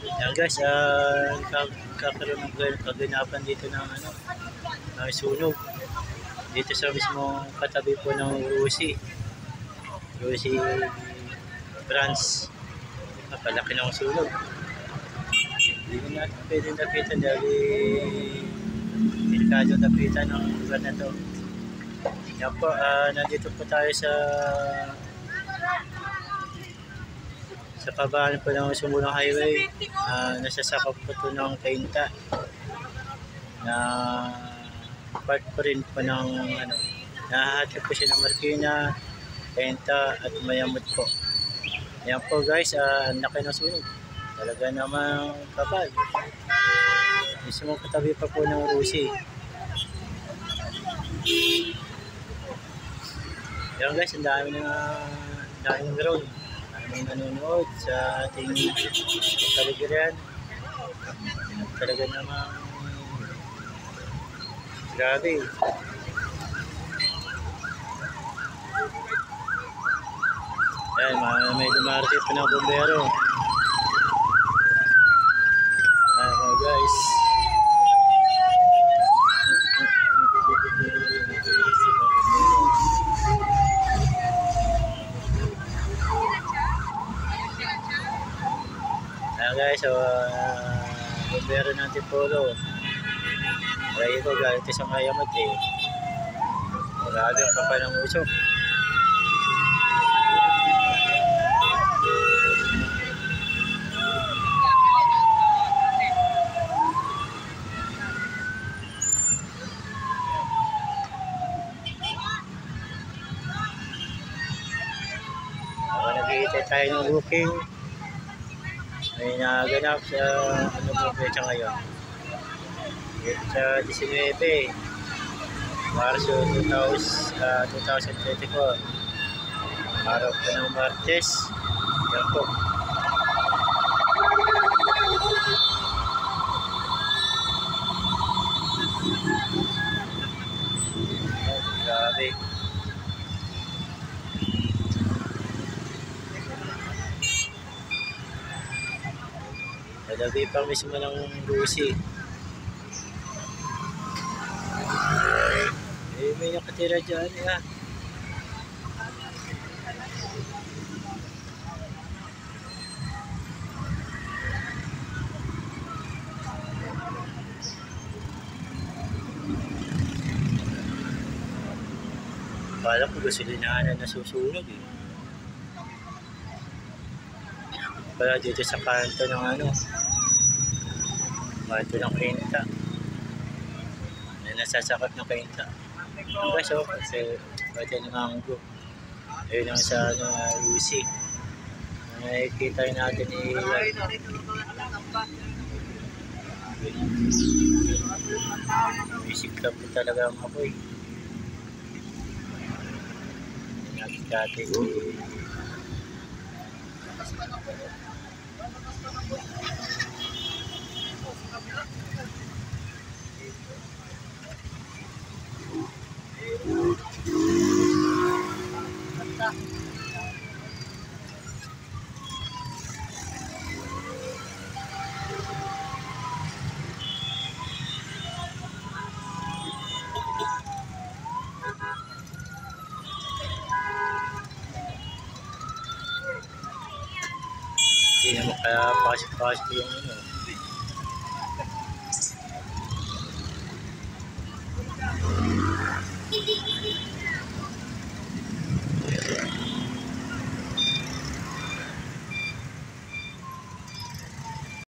Yan guys, kakaroon ng kaganapan dito ng sunog. Dito sa mismo katabi po ng Rusi branch. Napalaki ng sunog. Hindi na natin pwedeng lapitan dahil delikado lapitan ng lugar na to. Yan po, nandito po tayo sa kabahan po ng Sumulang Highway. Nasasakop po ito ng Cainta na part po rin po ng nahahatid po siya ng Marikina, Cainta at Mayamot po. Ayan po guys, ang laki ng sunog. Talaga namang kapal. Mismo katabi pa po ng Rusi. Ayan guys, ang dami ng drone. Ang nanonood sa ating kaligurian. Talaga namang grabe. Ayan, may dumarati pa ng bombero. Ayan mga guys. Ayan guys, bombero ng Antipolo. Kaya ito galit sa Mayamot eh. Grabe ang kapal ng usok. Nag-iitay tayo ng booking. May naganap sa po pecha ngayon. Sa 19 Marso 2024. Araw po ng Martes. Yan po. Grabe. Nalabi pa mismo ng Rusi. May nakatira dyan ha. Kala ko gasolinahan na nasusunog eh. Kaya dito sa kanto ng kanto ng Cainta. Nasasakot ng Cainta. Guys, kasi pwede ng manggo. Ayun lang sa Rusi. Nakikita natin music po talaga ang apoy. Nakikita hindi naman kaya pasok yung